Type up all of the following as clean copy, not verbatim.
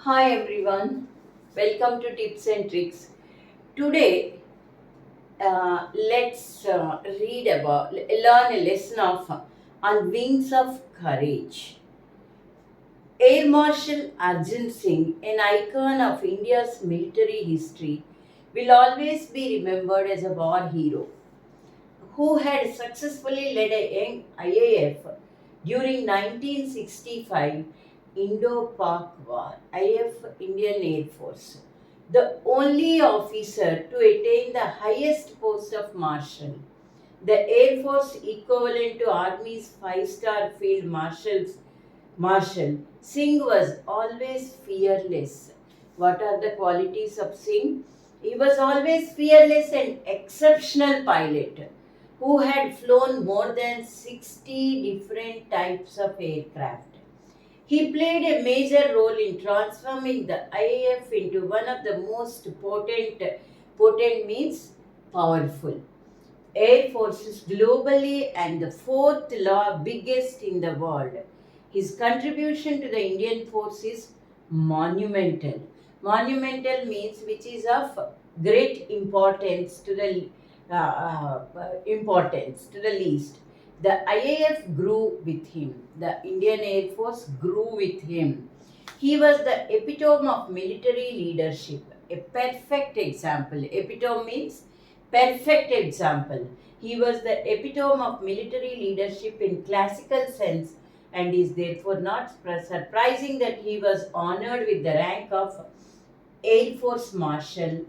Hi everyone, welcome to Tips and Tricks. Today, let's learn a lesson of on wings of courage. Air Marshal Arjun Singh, an icon of India's military history, will always be remembered as a war hero who had successfully led a young IAF during 1965 Indo-Pak War, IAF Indian Air Force, the only officer to attain the highest post of marshal. The Air Force equivalent to Army's five-star field marshal, Singh was always fearless. What are the qualities of Singh? He was always fearless and exceptional pilot who had flown more than 60 different types of aircraft. He played a major role in transforming the IAF into one of the most potent means powerful air forces globally and the fourth law biggest in the world. His contribution to the Indian force is monumental. Monumental means which is of great importance to the least. The IAF grew with him. The Indian Air Force grew with him. He was the epitome of military leadership, a perfect example. Epitome means perfect example. He was the epitome of military leadership in classical sense and is therefore not surprising that he was honored with the rank of Air Force Marshal.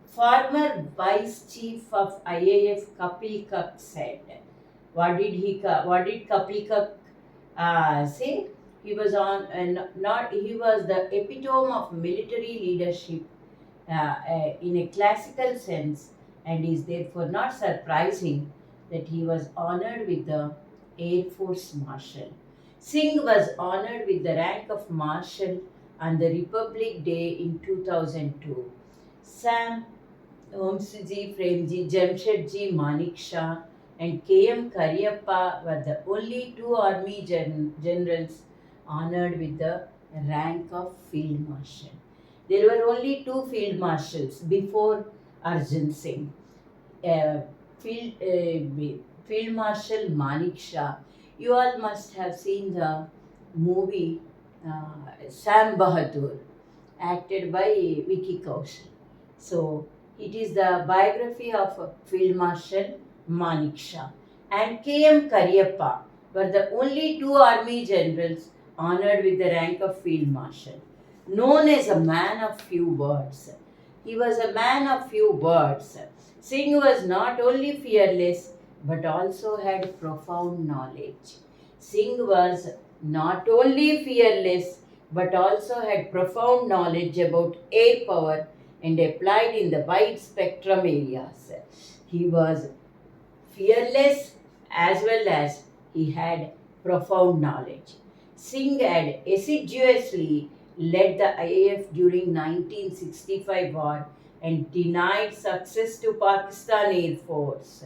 Former Vice Chief of IAF Kapil Kak said. What did Kapil Kak say? He was on, not he was the epitome of military leadership in a classical sense and is therefore not surprising that he was honored with the Air Force Marshal. Singh was honored with the rank of Marshal on the Republic Day in 2002. Sam Vamsiji Premji, Jamshedji Manik Shah, and K.M. Karyappa were the only two army generals honored with the rank of Field Marshal. There were only two field marshals before Arjun Singh. Uh, field, field Marshal Manik Shah. You all must have seen the movie Sam Bahadur, acted by Vicky Kaushal. So it is the biography of Field Marshal Manik Shah and K.M. Karyappa were the only two army generals honored with the rank of Field Marshal. Known as a man of few words. He was a man of few words. Singh was not only fearless but also had profound knowledge. Singh was not only fearless but also had profound knowledge about air power and applied in the wide spectrum areas. He was fearless as well as he had profound knowledge. Singh had assiduously led the IAF during 1965 war and denied success to Pakistan Air Force.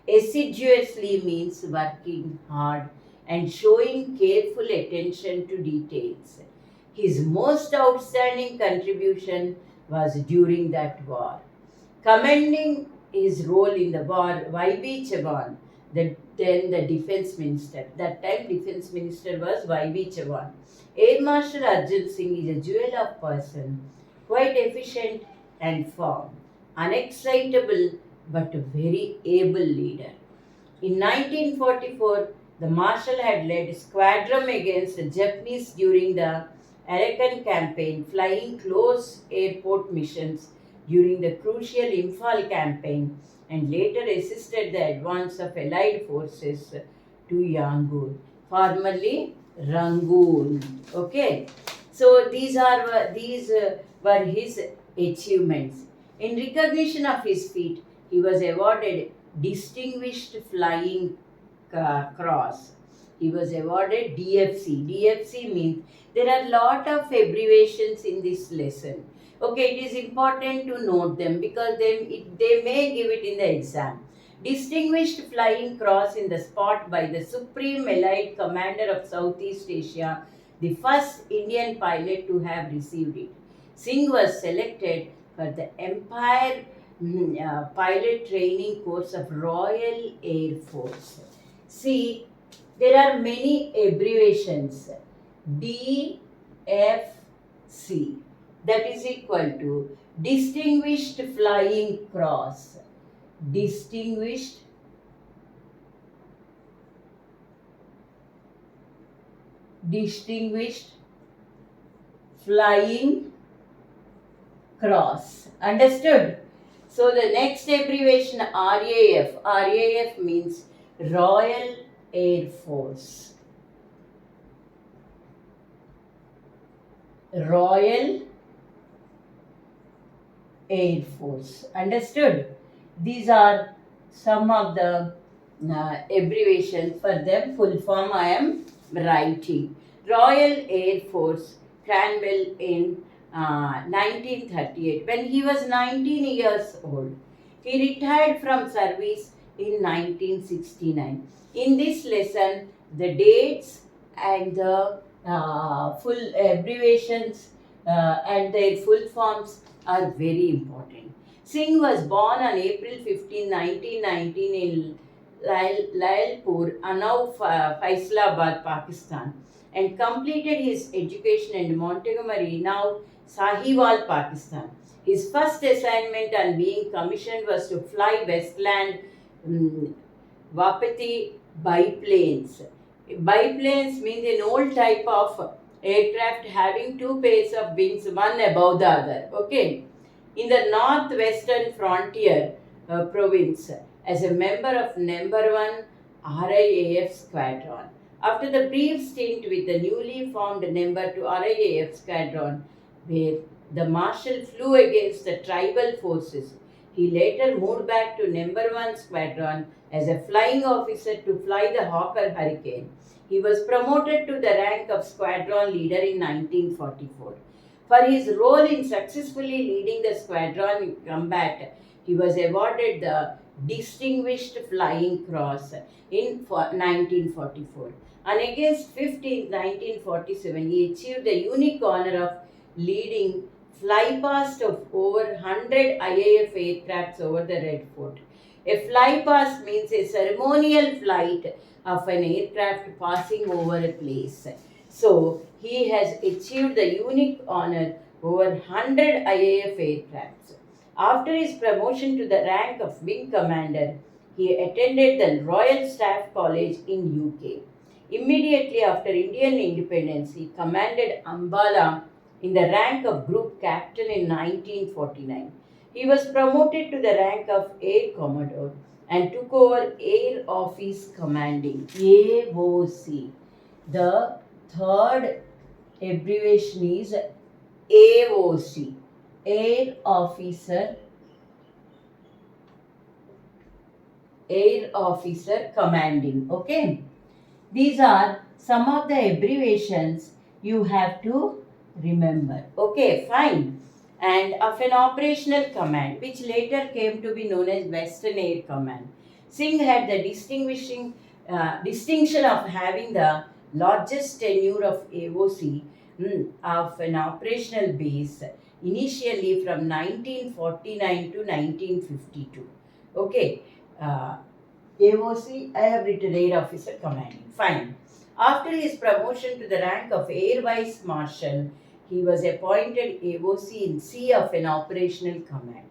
Assiduously means working hard and showing careful attention to details. His most outstanding contribution was during that war. Commending his role in the war, Y.B. Chavan, then the defense minister, that time defense minister was Y.B. Chavan. Air Marshal Arjun Singh is a jewel of person, quite efficient and firm, unexcitable but a very able leader. In 1944, the Marshal had led squadron against the Japanese during the Arakan campaign, flying close airport missions during the crucial Imphal campaign, and later assisted the advance of Allied forces to Yangon, formerly Rangoon. Okay, so these were his achievements. In recognition of his feat, he was awarded Distinguished Flying Cross. He was awarded DFC. DFC means there are a lot of abbreviations in this lesson. Okay, it is important to note them because they may give it in the exam. Distinguished Flying Cross in the spot by the Supreme Allied Commander of Southeast Asia, the first Indian pilot to have received it. Singh was selected for the Empire Pilot Training Course of Royal Air Force. See, there are many abbreviations. DFC, that is equal to Distinguished Flying Cross. Distinguished Flying Cross. Understood? So the next abbreviation RAF. RAF means Royal Air Force. Royal Air Force. Understood? These are some of the abbreviation for them. Full form I am writing. Royal Air Force, Cranwell in 1938. When he was 19 years old, he retired from service in 1969. In this lesson, the dates and the full abbreviations and their full forms are very important. Singh was born on April 15, 1919 in Lalpur, Unnao, Faisalabad, Pakistan, and completed his education in Montgomery, now Sahiwal, Pakistan. His first assignment on being commissioned was to fly Westland Wapiti biplanes. Biplanes means an old type of aircraft having two pairs of wings, one above the other. Okay. In the northwestern frontier province, as a member of number 1 RIAF squadron. After the brief stint with the newly formed number 2 RIAF squadron, where the marshal flew against the tribal forces, he later moved back to number 1 squadron as a flying officer to fly the Hawker Hurricane. He was promoted to the rank of squadron leader in 1944. For his role in successfully leading the squadron in combat, he was awarded the Distinguished Flying Cross in 1944. On August 15, 1947, he achieved the unique honor of leading flypast of over 100 IAF aircrafts over the Red Fort. A flypast means a ceremonial flight of an aircraft passing over a place. So, he has achieved the unique honor over 100 IAF aircrafts. After his promotion to the rank of wing commander, he attended the Royal Staff College in UK. Immediately after Indian independence, he commanded Ambala in the rank of group captain in 1949. He was promoted to the rank of Air Commodore and took over Air Office Commanding, AOC. The third abbreviation is AOC, Air Officer Commanding. Okay, these are some of the abbreviations you have to remember. Okay, fine. And of an operational command, which later came to be known as Western Air Command. Singh had the distinction of having the largest tenure of AOC of an operational base initially from 1949 to 1952. Okay, AOC, I have written Air Officer Commanding. Fine. After his promotion to the rank of Air Vice Marshal, he was appointed AOC in C of an operational command.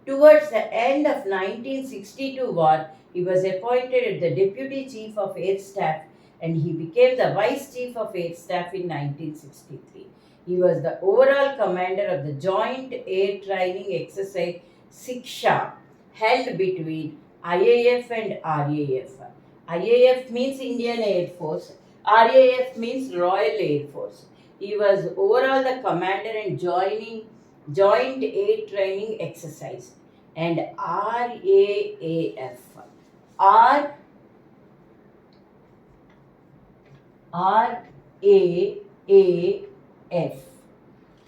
Towards the end of 1962 war, he was appointed as the Deputy Chief of Air Staff and he became the Vice Chief of Air Staff in 1963. He was the overall commander of the Joint Air Training Exercise Siksha held between IAF and RAF. IAF means Indian Air Force, RAF means Royal Air Force. He was overall the commander in Joint Air Training Exercise and RAAF. RAAF.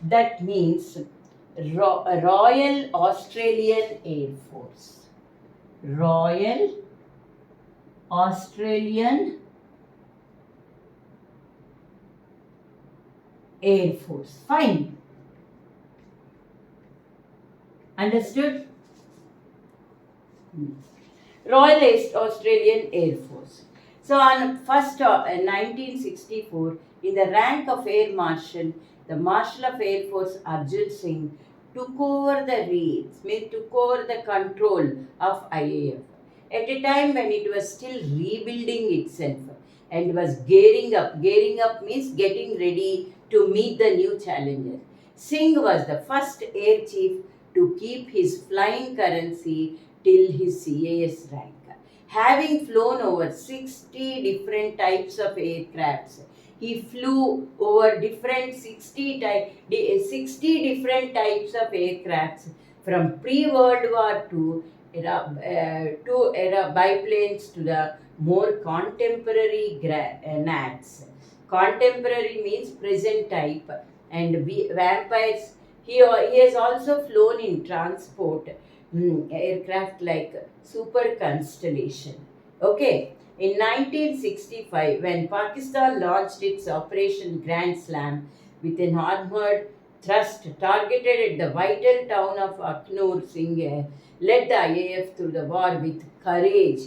That means Royal Australian Air Force. Royal Australian Air Force. Fine. Understood? Royal Australian Air Force. So on 1st 1964, in the rank of Air Marshal, the Marshal of Air Force Arjun Singh took over the reins, took over the control of IAF at a time when it was still rebuilding itself and was gearing up. Gearing up means getting ready to meet the new challenger. Singh was the first air chief to keep his flying currency till his CAS rank. Having flown over 60 different types of aircrafts, he flew over 60 different types of aircrafts from pre-World War II era biplanes to the more contemporary NATs. Contemporary means present type, and vampires. He has also flown in transport aircraft like Super Constellation. Okay, in 1965, when Pakistan launched its Operation Grand Slam with an armored thrust targeted at the vital town of Akhnur, Singh led the IAF through the war with courage,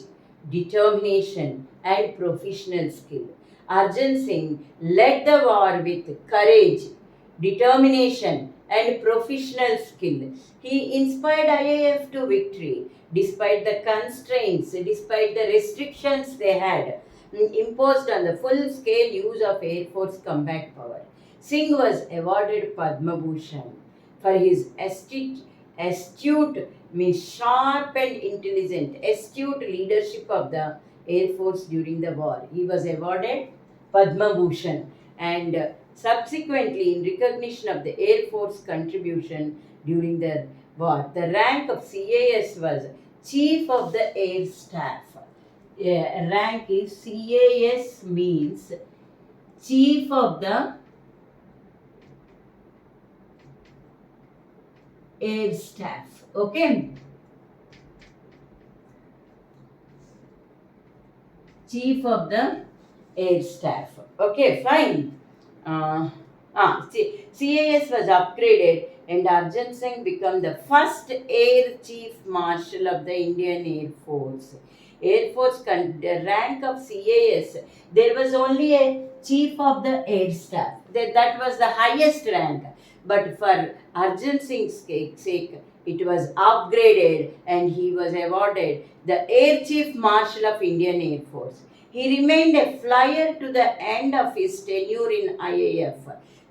determination, and professional skill. Arjun Singh led the war with courage, determination, and professional skill. He inspired IAF to victory despite the constraints, despite the restrictions they had imposed on the full scale use of Air Force combat power. Singh was awarded Padma Bhushan for his astute, means sharp and intelligent, astute leadership of the Air Force during the war. He was awarded Padma Bhushan, and subsequently, in recognition of the Air Force contribution during the war, the rank of CAS was Chief of the Air Staff. Rank is CAS means Chief of the Air Staff. Okay. Chief of the Air Staff. Okay, fine. CAS was upgraded and Arjun Singh became the first Air Chief Marshal of the Indian Air Force. Air Force, the rank of CAS, there was only a Chief of the Air Staff. That was the highest rank. But for Arjun Singh's sake, it was upgraded and he was awarded the Air Chief Marshal of Indian Air Force. He remained a flyer to the end of his tenure in IAF,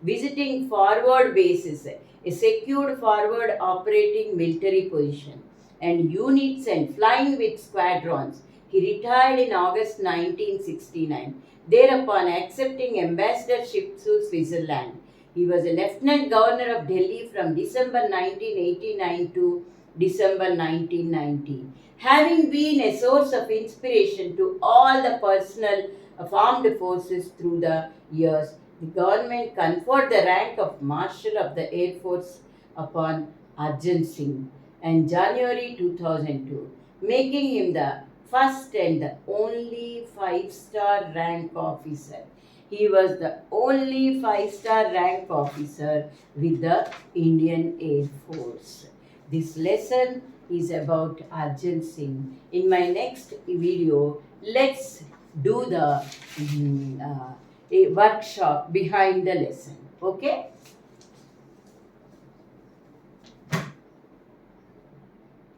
visiting forward bases, a secured forward operating military position, and units and flying with squadrons. He retired in August 1969, thereupon accepting ambassadorship to Switzerland. He was a Lieutenant Governor of Delhi from December 1989 to December 1990. Having been a source of inspiration to all the personnel of armed forces through the years, the government conferred the rank of Marshal of the Air Force upon Arjun Singh in January 2002, making him the first and the only 5-star rank officer. He was the only 5-star rank officer with the Indian Air Force. This lesson is about Arjun Singh. In my next video, let's do the workshop behind the lesson. Okay?